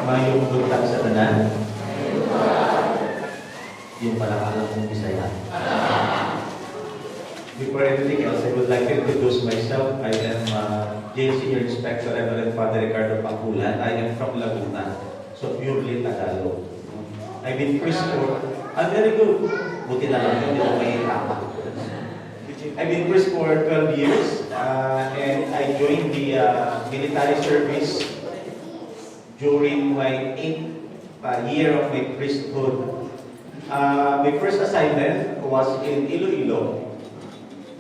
Mayong buntag sa tanan. Yung palakalang kong Bisaya. Before anything else, I would like to introduce myself. I am Jail Senior Inspector Reverend Father Ricardo Pangkulan. I am from Laguna, so purely Tagalog. I've been preschool. Very good. Buti na lang yun, hindi ako may tama. I've been priest for 12 years, and I joined the military service during my 8th year of my priesthood. My first assignment was in Iloilo.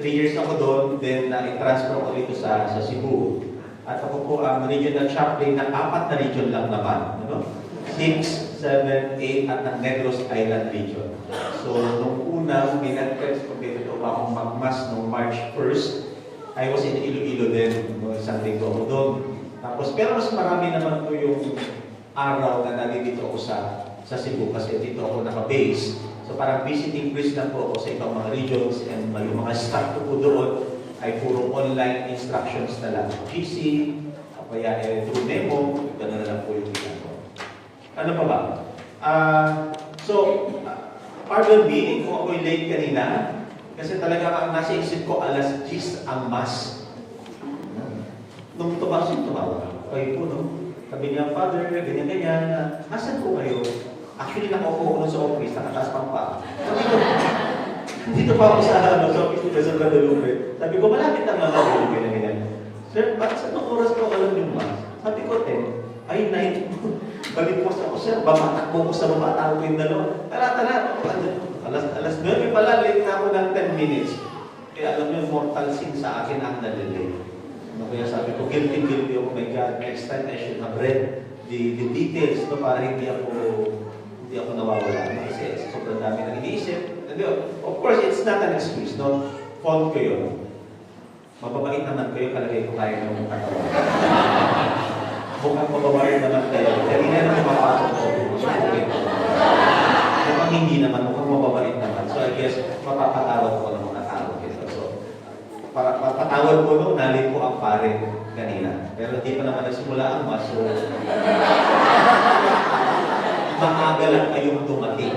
3 years ako doon, then i-transfer ko dito sa Cebu. At ako po ang regional chaplain ng 4 na region lang naman. 6, 7, 8 at ng Negros Island region. So, nung una, minag-text ko dito akong magmas noong March 1st. I was in Iloilo din, isang linggo ako doon. Tapos, pero mas marami naman po yung araw na nandito ako sa Cebu kasi dito ako naka-base. So, parang visiting priest lang po ako sa ibang mga regions and yung mga staff ko po doon ay puro online instructions na lang. GC, kaya through memo, gano'n na lang po yung ginagawa. Ano pa ba? Pardon me kung ako'y late kanina kasi talaga ang nasa isip ko alas 10 ang mass. Nung tumawag. Kayo po, no? Sabi niya, Father, ganyan-ganyan. Asan po kayo? Actually, nakaupo ko sa office, nakataas pang pa. Sabi ko, dito pa ako sa office nila sa Guadalupe. Sabi ko, malapit ang mga Guadalupe na ganyan. Sir, bakit sa anong oras ko alam yung mass? Sabi ko, 10. Ay, 9. Balik ko sa ako, sir, bamatakbo ko sa bumata ko yung dalawa. Tara, alas 9 pala, late na ako ng 10 minutes. Kaya alam niyo, mortal sin sa akin ang nalilate. Kaya sabi ko, guilty, oh my God, next time I should have read the details para hindi ako nawawala. Kasi sobrang dami nang iniisip. Of course, it's not an excuse, no? Fault ko yun. Mababait naman kayo, kalagay ko kaya ng katawan. Mukhang mababait naman kayo. Hindi na naman mapasok ko. Mukhang hindi naman, mukhang mababait naman. So I guess, mapapatawad ko ng mga tao. So, patawad ko nung nalit ko ang pare kanina. Pero hindi pa naman nagsimula ang mas. So, maaga lang kayong dumating.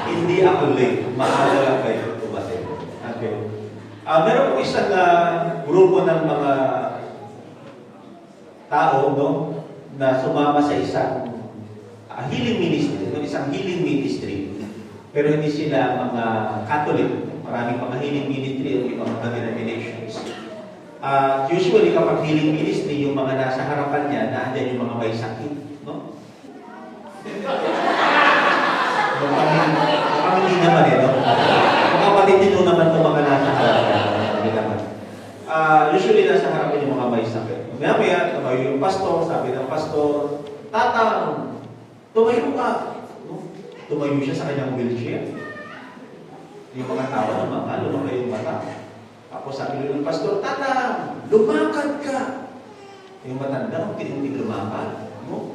Hindi ako late. Maaga lang kayong dumating. Okay. Meron po isang grupo ng mga tao, no, na sumama sa isang healing ministry, isang healing ministry. Pero hindi sila mga Catholic. Maraming mga healing ministry o ibang mga denominations. Usually, kapag healing ministry, yung mga nasa harapan niya, naandyan yung mga may sakit. No? Mukhang hindi naman no? Mukhang matitino naman itong mga nasa harapan. Hindi naman. Usually, nasa harapan yung mga may sakit. Maya, tumayo yung pastor, sabi ng pastor, Tatang, tumayo ka. Tumayo siya sa kanyang wheelchair. Yung mga tao naman, lumaki yung mata. Tapos sabi ng pastor, Tatang, lumakad ka. Yung matanda, hindi lumakad. No?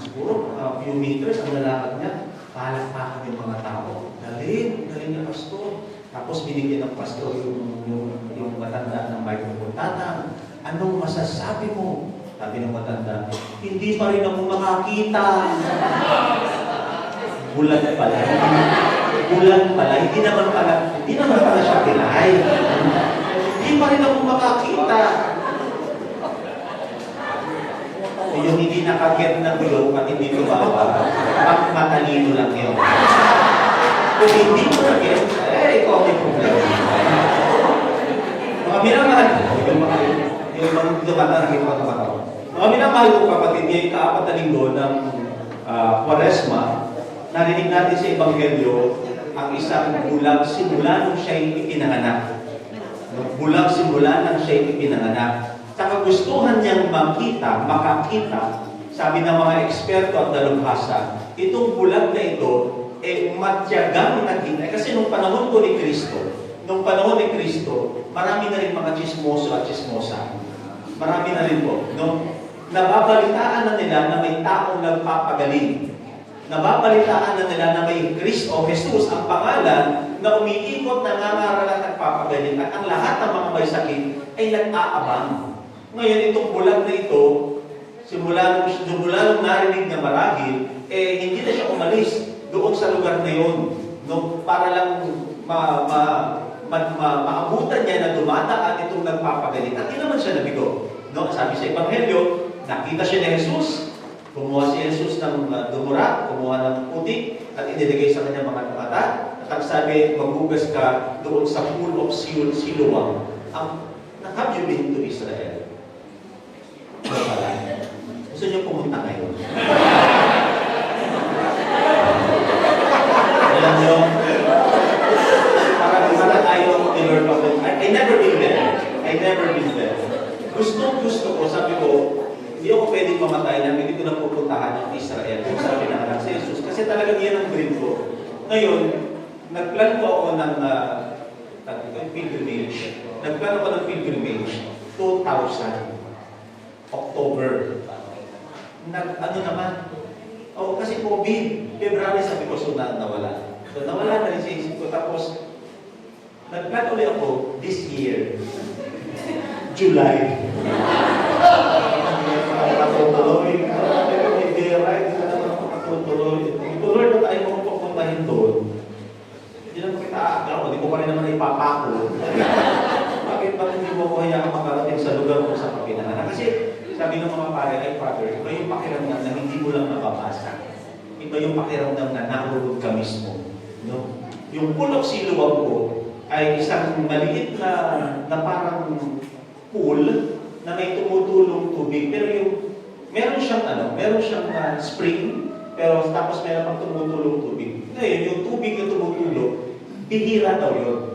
Siguro, few meters ang lalakad niya, palakpakan yung mga tao. Galing ng pastor. Tapos binigyan ng pastor yung matanda ng microphone. Tatang, anong masasabi mo? Sabi ng matanda, hindi pa rin ako makakita. Bulan pala. Hindi naman pala siya pilay. Hindi pa rin ako makakita. Yung hindi nakaget ng gulong at hindi tumawa, matalino lang yun. Kung hindi mo na-get, ikaw may problema. Mga minamahal ko, yung mga dumata na kita kapataw. Mga minamahal ko kapatid, yung ka-4 na linggo ng Quaresma, narinig natin sa Ebanghelyo ang isang bulag simula nung siya'y ipinanganak. Bulag simula nang siya'y ipinanganak. Sa kagustuhan niyang makakita, sabi ng mga eksperto at dalubhasa, itong bulag na ito, matyagang nakita. Kasi nung panahon ko ni Kristo, marami na rin mga chismoso at chismosa. Marami na rin po. No? Nababalitaan na nila na may taong nagpapagaling. Nababalitaan na nila na may Kristo o Jesus ang pangalan na umiikot, nangangaral at nagpapagaling. At ang lahat ng mga may sakit ay nag-aabang. Ngayon, itong bulag na ito, simula nung lang narinig na marahil, hindi na siya umalis doon sa lugar na yun. No? Para lang maabutan niya na dumadaan itong nagpapagaling. At hindi naman siya nabigo. No? Sabi sa Ebanghelyo, nakita siya ni Jesus, kumuha si Jesus ng dumura, kumuha ng putik, at inilagay sa kanyang mga mata. At ang sabi, maghugas ka doon sa pool of Siloam. Have you been to Israel? Ano pala? Gusto niyo pumunta ngayon? Alam niyo, parang ayaw ni Lord Pablo. I never been there. I never been there. Gusto ko, sabi ko, hindi ako pwedeng mamatay na hindi ko na pupuntahan ng Israel. Kung sabi ng anak si Jesus. Kasi talagang yan ang dream ko. Ngayon, nagplan ko ako ng pilgrimage. Nagplano ko ng pilgrimage, 2000, October. Ano naman? Kasi COVID, February sabi ko, so nawala. So nawala na rin sa isip ko. Tapos, nagplano ulit ako this year, July. Matutuloy. Hindi right, hindi na naman ako matutuloy. Tuloy na tayo kung pupuntahin doon. Hindi naman kita aagaw, hindi ko pa rin naman ipapako. Bakit hindi mo ko hayaan makarating sa lugar mo sa kapinanganan? Kasi sabi ng mga pare, ay Father, iba yung pakiramdam na hindi mo lang nababasa. Iba yung pakiramdam na nahulog ka mismo. No? Yung pool of Siloam ko ay isang maliit na parang pool na may tumutulong tubig. Pero meron siyang spring, pero tapos meron pang tumutulong tubig. Ngayon, yung tubig na tumutulong, bihira daw yun.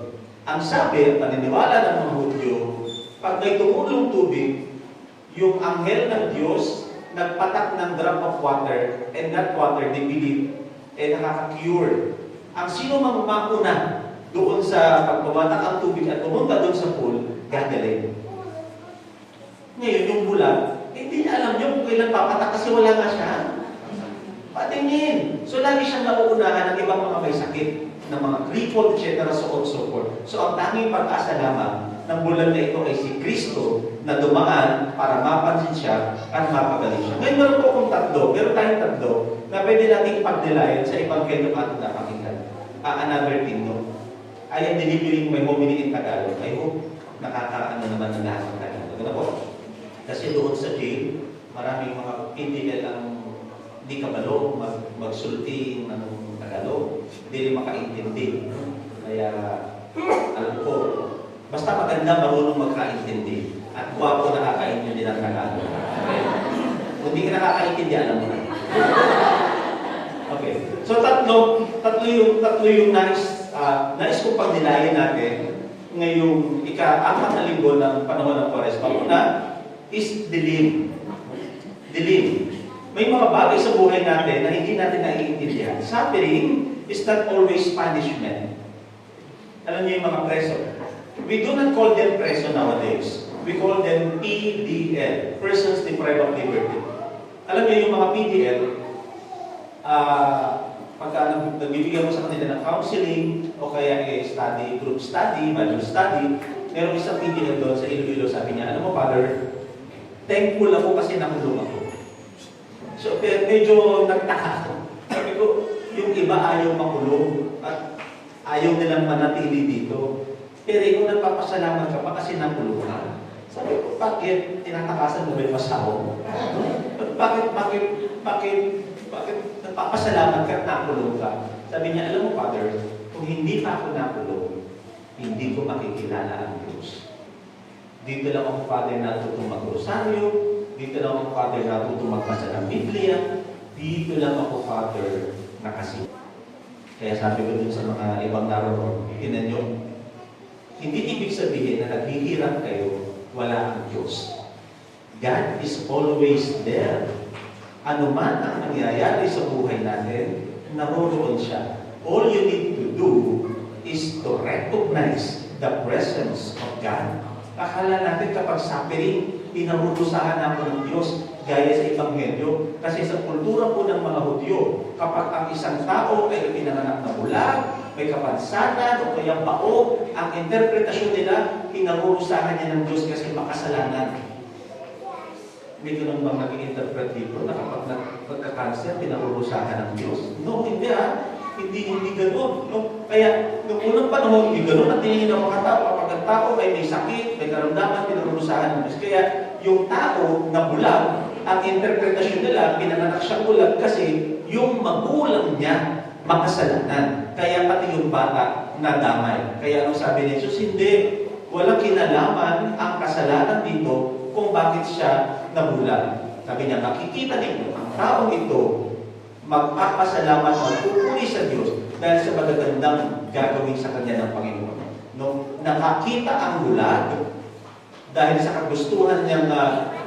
Ang sabi, paniniwala ng mga Hudyo, pag may tumulong tubig, yung anghel ng Diyos nagpatak ng drop of water, and that water, they believe, nakaka-cure. Ang sino mang mauna doon sa pagpumatak ang tubig at pumunta doon sa pool, gagaling. Ngayon, yung bulag, hindi niya alam niyo kung kailan papatak kasi wala nga siya. Patingin. So, lagi siyang nauunahan ng ibang mga may sakit, ng mga crippled, etc. So on so forth. So, ang tanging pag-asa lamang ng bulan na ito ay si Kristo na dumaan para mapansin siya at mapagaling siya. Ngayon, meron po akong pero tayong tatlo, na pwede nating pagnilayan sa Ebanghelyo at napakinggan. Another thing, no? I am delivering my homily in Tagalog. I hope nakakaano naman ng lahat ng Tagalog. Ano po? Kasi doon sa jail, maraming mga PDL ang hindi kabalo magsulti ng Tagalog. Hindi rin makaintindi. Kaya, alam ko, basta maganda marunong magkaintindi. At guwapo nakakaintindi ng Tagalog. Okay? Kung hindi ka nakakaintindi, alam mo na. Okay. So, tatlo yung nais kong pagnilayan natin ngayong ika-4 na linggo ng panahon ng Kwaresma. Una is dilim. Dilim. May mga bagay sa buhay natin na hindi natin naiintindihan. Suffering is not always punishment. Alam niyo yung mga preso. We do not call them preso nowadays. We call them PDL, Persons Deprived of Liberty. Alam niyo yung mga PDL, pagka nagbibigyan mo sa kanila ng counseling o kaya study, group study, Bible study, meron isang PDL doon sa Iloilo, sabi niya, alam mo, Father, thankful ako kasi nakulong ako. So, medyo nagtaka ako. Sabi ko, yung iba ayaw makulong at ayaw nilang manatili dito. Pero ikaw nagpapasalamat ka pa kasi nakulong ka. Sabi ko, bakit tinatakasan mo ba yung asawa mo? Bakit nagpapasalamat ka at nakulong ka? Sabi niya, alam mo, Father, kung hindi pa ako nakulong, hindi ko makikilala ang Diyos. Dito lang ako, Father, natutong mag-rosaryo. Dito lang ako, Father, natutong magbasa ng Biblia. Dito lang ako, Father, nakasi. Kaya sabi ko dun sa mga ibang naroon, tinan nyo, hindi ibig sabihin na naghihirap kayo, wala ang Diyos. God is always there. Ano man ang nangyayari sa buhay natin, naroon siya. All you need to do is to recognize the presence of God. Akala natin kapag suffering, pinarurusahan natin ng Diyos gaya sa Ebanghelyo. Kasi sa kultura po ng mga Hudyo, kapag ang isang tao ay pinanganak na bulag, may kapansanan o kaya bao, ang interpretasyon nila, pinarurusahan niya ng Diyos kasi makasalanan. May ganun bang nag-i-interpret dito na kapag nagka-cancer, pinarurusahan ng Diyos? No, hindi Hindi ganun. No? Kaya, noong unang panahon, hindi ganun at tingin ng mga tao. Kapag ang tao ay may sakit, may karamdaman, pinarurusahan ng Diyos. Kaya, yung tao na bulag, ang interpretasyon nila, pinanganak siyang bulag kasi yung magulang niya makasalanan. Kaya pati yung bata nadamay. Kaya anong sabi ni Jesus? Hindi. Walang kinalaman ang kasalanan dito kung bakit siya nabulag. Sabi niya, makikita ninyo, ang taong ito magpapasalamat, magpupuri sa Diyos dahil sa magagandang gagawin sa kanya ng Panginoon. No, nakakita ang bulag dahil sa kagustuhan niyang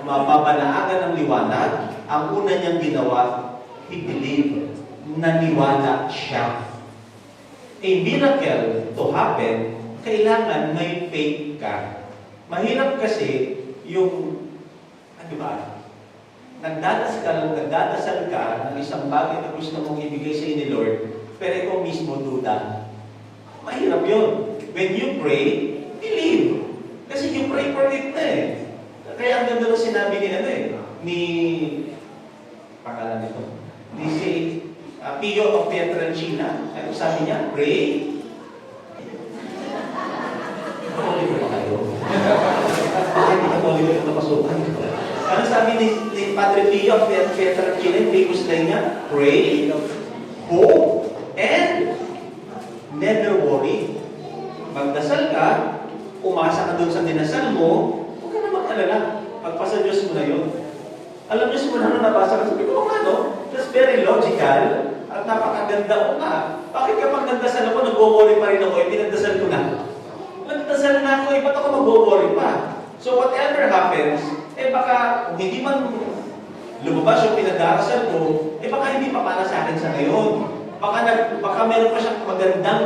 mabanaagan ng liwanag, ang una niyang ginawa, he believed, naniwala siya. A miracle to happen, kailangan may faith ka. Mahirap kasi yung, ano ba, nagdadasal ka ng isang bagay na gusto mong ibigay sa ni Lord, pero ikaw mismo duda. Mahirap yun. When you pray, believe. Kasi you pray for it na eh. Kaya ang ganda ng sinabi ni pangalan nito, ni si Pio of Pietrelcina. Ano sabi niya? Pray. Hindi ko ba kayo? Hindi ka tuloy ko napasukan. Ano sabi ni Padre Pio of Pietrelcina, yung famous line niya? Pray, hope, and never worry. Magdasal ka, umasa ka doon sa dinasal mo, huwag ka na mag-alala. Pagpasa Diyos mo na yun. Alam niyo, simula nung nabasa ka, sabi ko, that's very logical at napakaganda ko nga. Bakit kapag nagdasal ako, nag-worry pa rin ako, pinagdasal ko na. Nagdasal na ako, ba't ako mag-worry pa? So whatever happens, baka kung hindi man lumabas yung pinag-darasal ko, baka hindi pa para sa akin sa ngayon. Baka meron pa siyang magandang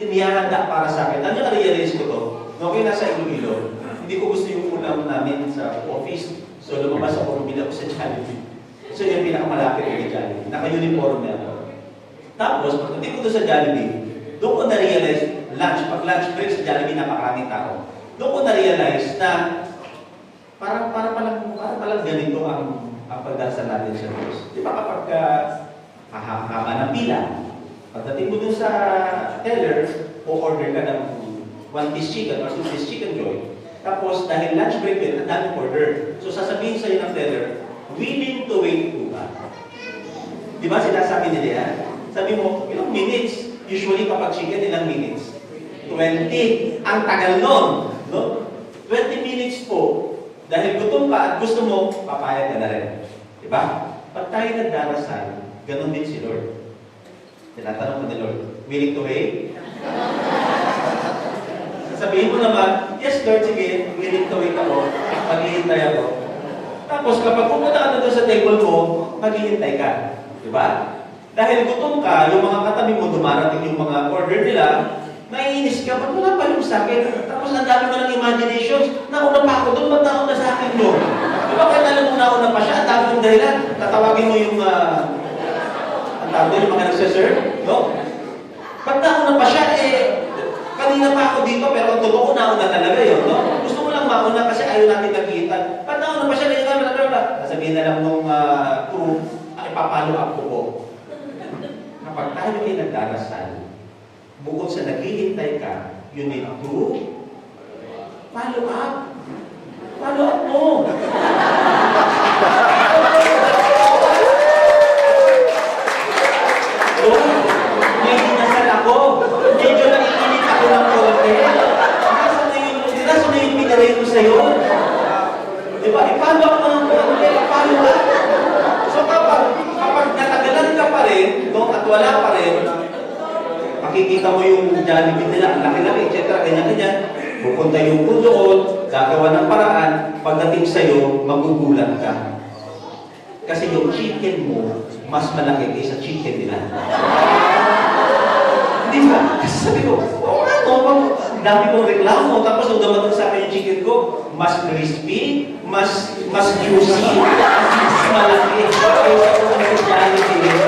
inihahanda para sa akin. Ano yung realize ko to? Nung okay, nasa Iloilo, hindi ko gusto yung ulam namin sa office. So lumabas ako, bumili ako sa Jollibee. So yung pinakamalapit kay Jollibee. Naka-uniform na ako. Tapos, pagdating ko doon sa Jollibee, doon ko na-realize, pag lunch break sa Jollibee, napakaraming tao. Doon ko na-realize na parang palang ganito ang pagdasal natin sa Diyos. Di ba kapag haba ng pila, pagdating mo dun sa teller, o-order ka ng 1 piece chicken or 2 piece chicken joy. Tapos, dahil lunch break yun, ang daming order. So, sasabihin sa'yo ng teller, willing to wait po ba? Di ba sinasabi nila yan? Sabi mo, ilang minutes? Usually, kapag chicken, ilang minutes? 20. Ang tagal nun. No? 20 minutes po. Dahil gutom ka at gusto mo, papayag ka na rin. Diba? Pag tayo nagdarasal, ganun din si Lord. Tinatanong ko ni Lord, willing to wait? Sabihin mo naman, yes Lord, sige, willing to wait ako, maghihintay ako. Tapos kapag pumunta ka na doon sa table mo, maghihintay ka. Diba? Dahil gutom ka, yung mga katabi mo, dumarating yung mga order nila, naiinis ka, ba't wala pa yung sa akin? Tapos ang dami mo ng imaginations, nauna pa ako doon, ba't nauna sa akin mo? Di ba kaya alam mo nauna pa siya, ang dami mong dahilan, tatawagin mo yung, ang tawag yung mga nagsaserve, no? Ba't nauna pa siya, kanina pa ako dito, pero ang totoo nauna talaga yun, no? Gusto mo lang mauna kasi ayaw natin nagkita. Ba't nauna pa siya, sabihin na lang nung crew, ipapalo up ko po. Kapag tayo ay nagdarasal, bukod sa naghihintay ka, you need to follow up. Follow up mo. May dinasal ako. Medyo nakikinig ako ng konti. Nasa na yung pinaray ko sa'yo. Diba? I-follow up mo ng konti. I-follow up. So kapag natagalan ka pa rin, at wala pa rin, makikita mo yung Jollibee nila, ang laki-laki, etc. Ganyan-ganyan. Pupunta yung food doon, gagawa ng paraan, pagdating sa'yo, magugulat ka. Kasi yung chicken mo, mas malaki kaysa chicken nila. Hindi ba? Kasi sabi ko, dami kong reklamo, tapos nung dumating sa akin yung chicken ko, mas crispy, mas juicy, mas malaki kaysa kung sa Jollibee.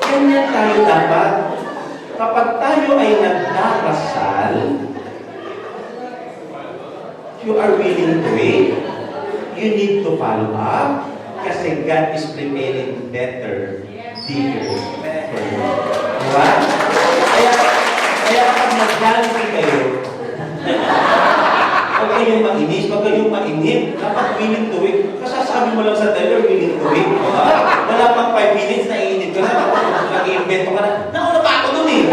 Ganyan tayo dapat. Kapag tayo ay nagdarasal, you are willing to wait. need to follow up kasi God is preparing better, bigger for you. Diba? Kaya kapag mag-jollibee kayo, huwag kayong mainis, huwag kayong mainip. Dapat willing to wait. Kasasabi mo lang sa teller, willing to wait. Diba? Wala pang 5 minutes na iinip ka na. Tapos nag-i-invento ka na. Nauna pa ako dun eh.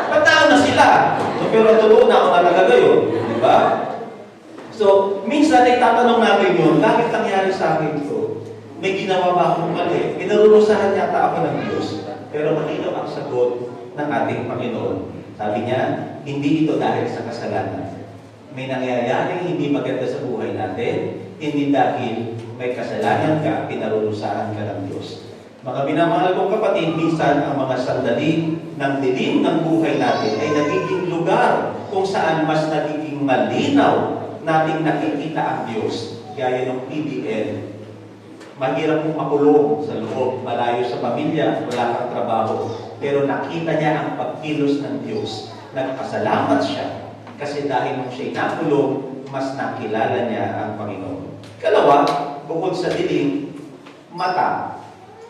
Patao na sila. So, pero totoo na ako talaga yun. Diba? So, minsan ay tatanong natin yun, bakit nangyari sa akin ito? May ginawa ba akong mali? Pinarurusahan yata ako ng Diyos. Pero malinaw ang sagot ng ating Panginoon. Sabi niya, hindi ito dahil sa kasalanan. May nangyayaring hindi maganda sa buhay natin, hindi dahil may kasalanan ka, pinarurusahan ka ng Diyos. Mga minamahal kong kapatid, minsan ang mga sandali ng dilim ng buhay natin ay nagiging lugar kung saan mas nagiging malinaw nating nakikita ang Diyos. Gaya ng PBL. Mahirap mong makulong sa loob, malayo sa pamilya, wala kang trabaho. Pero nakita niya ang pagkilos ng Diyos. Nagpasalamat siya. Kasi dahil nung siya'y nakulong, mas nakilala niya ang Panginoon. Kalawa, bukod sa dilim, mata.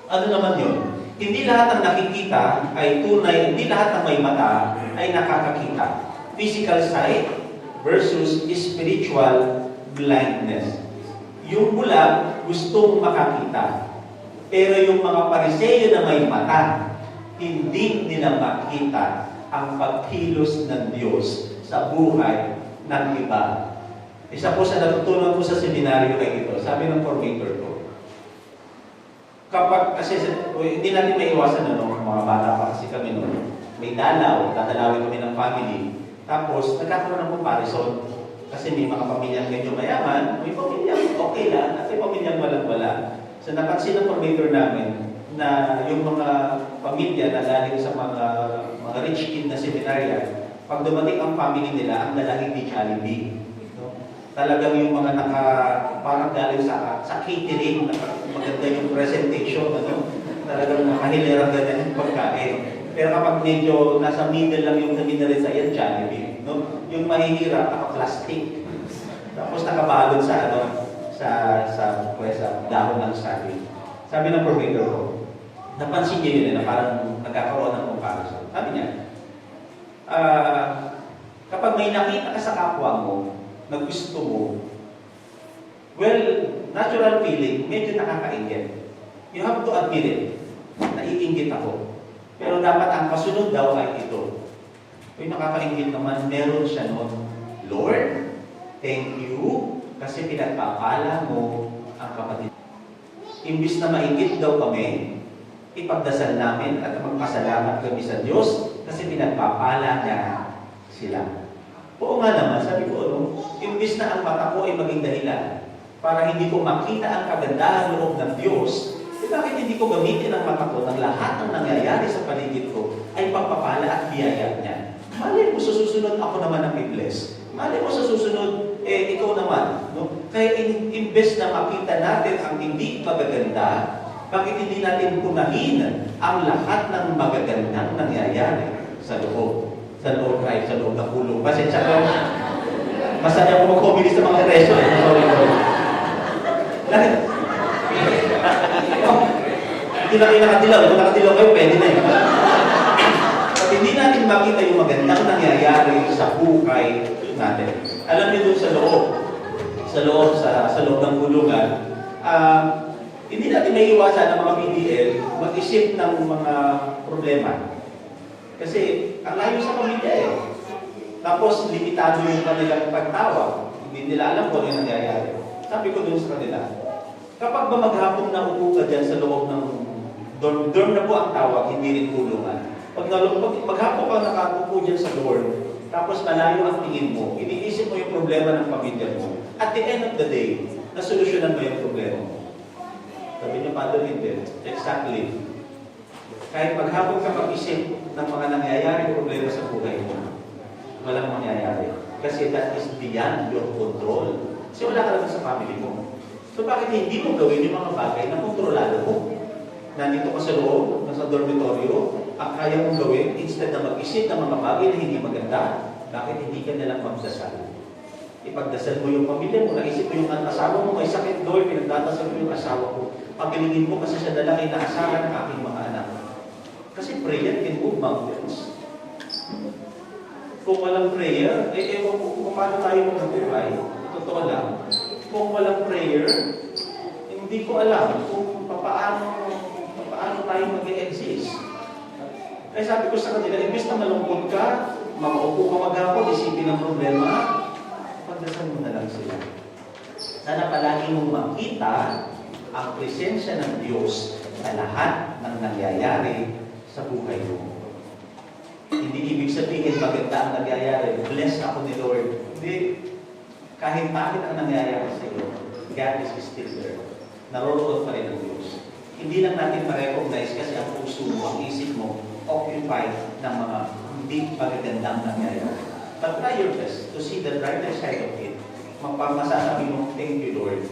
Ano naman yun? Hindi lahat ng nakikita ay tunay, hindi lahat ng may mata ay nakakakita. Physical sight versus spiritual blindness. Yung bulag, gustong makakita. Pero yung mga Pariseo na may mata, hindi nila makita ang pagkilos ng Diyos sa buhay ng iba. Isa po sa natutunan ko sa seminaryo kay ito, sabi ng formator ko, kapag, kasi hindi natin may iwasan mga bata pa kasi kami may dadalawin kami ng family, tapos nagkakaroon ng comparison, kasi may mga pamilyang medyo mayaman, may pamilyang okay lang, at may pamilyang walang-wala. So napansin ng formator namin na yung mga pamilya na galing sa mga rich kid na seminarya, pag dumating ang family nila, ang lalaki di Jollibee. No? Talagang yung mga parang galing sa catering, maganda yung presentation, talagang nakahiliran ganyan yung pagkain. Pero kapag medyo nasa middle lang yung naminarin sa yan, Jollibee. No? Yung mahihirap, naka-plastic. Tapos nakabalot sa dahon ng saging. Sabi ng formator ko, napansin niyo yun na parang nagkakaroon ng comparison. Sabi niya, kapag may nakita ka sa kapwa mo, na gusto mo, well, natural feeling, medyo nakakaingit. You have to admit it. Naiingit ako. Pero dapat ang kasunod daw ay ito. Kung nakakaingit naman, meron siya nun, Lord, thank you, kasi pinagpapala mo ang kapatid. Imbis na maingit daw kami, ipagdasal namin at magpasalamat kami sa Diyos kasi pinagpapala niya sila. Oo nga naman, sabi ko, imbis na ang mata ko ay maging dahilan para hindi ko makita ang kagandahan loob ng Diyos, bakit hindi ko gamitin ang mata ko ng lahat ng nangyayari sa paligid ko ay pagpapala at biyaya niya? Mali mo sa susunod ako naman ang i-bless. Mali mo sa susunod, ikaw naman. No? Kaya imbes na makita natin ang hindi magaganda, bakit hindi natin punahin ang lahat ng magagandang nangyayari sa loob? Sa loob ng ulo. Pasensya ko. Masaya ko mag-comedy sa mga reso. Sorry. Hindi na kayo nakatilaw. Kung nakatilaw kayo, pwede na yun. At hindi natin makita yung magandang nangyayari sa buhay natin. Alam niyo doon sa loob ng gulungan, hindi natin may iwasan ng mga PDL mag-isip ng mga problema. Kasi ang layo sa pamilya Tapos limitado yung kanilang pagtawag. Hindi nila alam kung ano yung nangyayari. Sabi ko doon sa kanila, kapag ba maghapon na upo ka dyan sa loob ng dorm na po ang tawag, hindi rin kulungan. Pag maghapon ka nakakupo dyan sa dorm, tapos malayo ang tingin mo, iniisip mo yung problema ng pamilya mo. At the end of the day, nasolusyonan mo yung problema mo. Sabi niya, Father, hindi. Exactly. Kahit maghapon ka mag-isip ng mga nangyayari problema sa buhay mo, walang mangyayari. Kasi that is beyond your control. Kasi wala ka naman sa family mo. So bakit hindi mo gawin yung mga bagay na kontrolado mo? Nandito ka sa loob, nasa dormitoryo, ang kaya mong gawin, instead na mag-isip ng mga bagay na hindi maganda, bakit hindi ka nalang magdasal? Ipagdasal mo yung pamilya mo, naisip mo yung asawa mo, may sakit, Lord, pinagdadasal mo yung asawa ko. Pagilingin mo kasi siya na lang ay naasahan ng aking mga anak. Kasi prayer can move mountains. Kung walang prayer, ewan ko kung paano tayo magbubuhay. Totoo lang. Kung walang prayer, hindi ko alam kung paano tayo mag-e-exist. Kaya sabi ko sa kanila, imbis na malungkot ka, makaupo ka maghapon, isipin ang problema, pagdasal mo na lang sila. Sana palagi mong makita ang presensya ng Diyos sa lahat ng nangyayari sa buhay mo. Hindi ibig sabihin maganda ang nangyayari, bless ako ni Lord. Hindi. Kahit bakit ang nangyayari sa iyo, God is still there. Naroroon pa rin ang Diyos. Hindi lang natin ma-recognize kasi ang puso mo, ang isip mo, occupied ng mga hindi magagandang nangyayari. But try your best to see the brighter side of it. Masasabi mo, thank you Lord.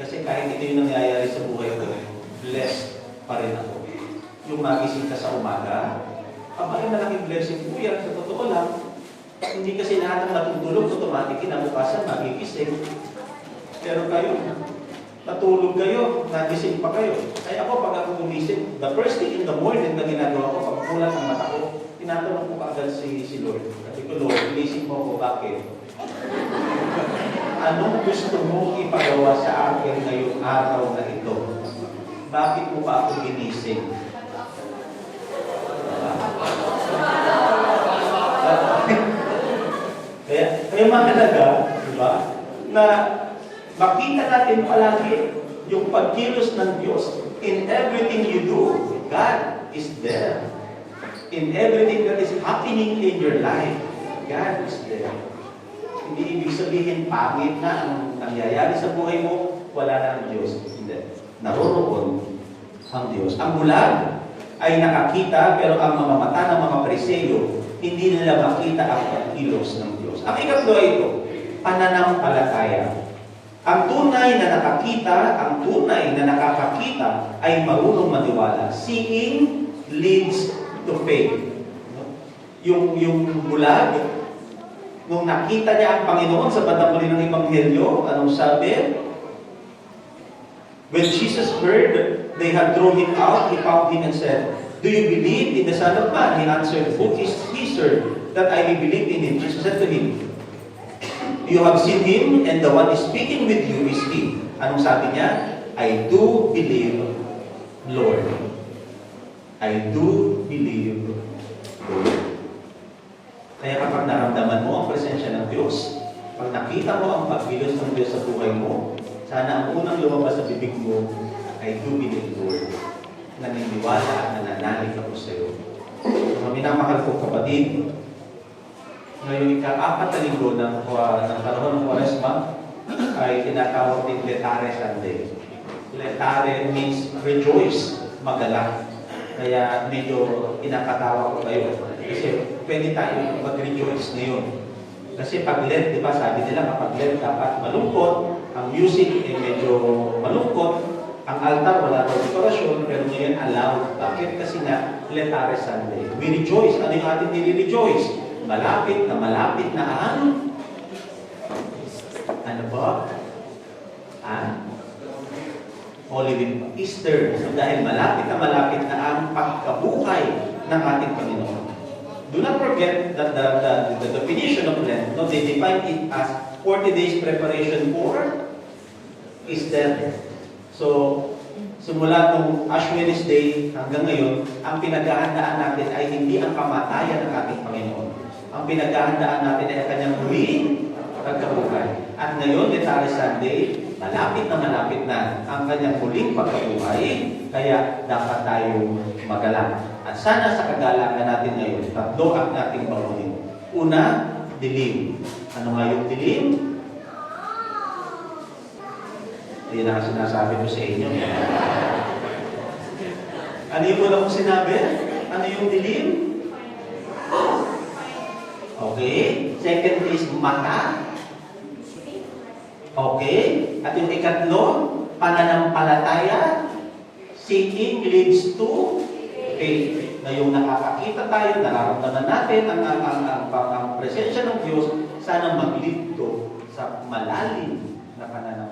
Kasi kahit ito yung nangyayari sa buhay ko, blessed pa rin ako. Yung magising ka sa umaga, ay malaking blessing po yan. Sa totoo lang, hindi kasi lahat ng natutulog, automatic kinabukasan, magigising. Pero kayo, natulog kayo, nagising pa kayo. Ay ako, pag ako gumising, the first thing in the morning na ginagawa ko, pag mulat ang mata ko, tinatanong ko kaagad si Lord. Sabi ko, Lord, ginising mo ako, bakit? Anong gusto mo ipagawa sa akin ngayong araw na ito? Bakit mo pa ako ginising? Kaya mahalaga, di ba, na makita natin palagi yung pagkilos ng Diyos. In everything you do, God is there. In everything that is happening in your life, God is there. Hindi ibig sabihin, pangit na ang nangyayari sa buhay mo, wala na ang Diyos. Hindi. Naroroon ang Diyos. Ang bulag ay nakakita, pero ang mamamata ng mga Pariseo, hindi nila makita ang pagkilos ng Diyos. Ang ikatlo ay ito, pananampalataya. Ang tunay na nakakita, ang tunay na nakakakita ay marunong maniwala. Seeing leads to faith. Yung bulag, nung nakita niya ang Panginoon sa bandang huli ng Ebanghelyo, anong sabi? When Jesus heard they had thrown him out, he found him and said, "Do you believe in the Son of Man?" He answered, "Who is he, sir, that I may believe in him?" Jesus said to him, "You have seen him, and the one speaking with you is he." Anong sabi niya? "I do believe, Lord." I do believe, Lord. Kaya kapag naramdaman mo ang presensya ng Diyos, pag nakita mo ang pagkilos ng Diyos sa buhay mo, sana ang unang lumabas sa bibig mo, I do believe, Lord. Naniniwala at nananalig ako sa iyo. Mga minamahal ko kapatid, ngayong ika-4 na linggo ng panahon ng Kwaresma ay tinatawag din Letare Sunday. Letare means rejoice, magalak. Kaya medyo kinakatawa ko kayo. Kasi pwede tayo mag-rejoice ngayon. Kasi pag Lent, di ba, sabi nila kapag Lent dapat malungkot, ang music ay medyo malungkot, ang altar wala daw dekorasyon, pero ngayon allowed. Bakit? Kasi na Letare Sunday. We rejoice. Ano yung ating nire-rejoice? Malapit na ang ano ba? Holy Week, Easter. So dahil malapit na ang pagkabuhay ng ating Panginoon. Do not forget that the definition of Lent, no, they define it as 40 days preparation for Easter. So, simula nung Ash Wednesday hanggang ngayon, ang pinaghahandaan natin ay hindi ang kamatayan ng ating Panginoon. Ang pinaghahandaan natin ay ang kanyang huling pagkabuhay. At ngayon, Letare Sunday, malapit na ang kanyang huling pagkabuhay, kaya dapat tayo magalak. At sana sa kagalakan natin ngayon, tatlo ang ating paunin. Una, dilim. Ano nga yung dilim? Hindi na sinasabi ko sa inyo. Ano yung wala kong sinabi? Ano yung dilim? Okay. Second is mata. Okay. At yung ikatlo, pananampalataya. Seeking leads to faith. Na yung nakakakita tayo, nararamdaman natin ang presensya ng Diyos, sana mag-lead to sa malalim na pananampalataya.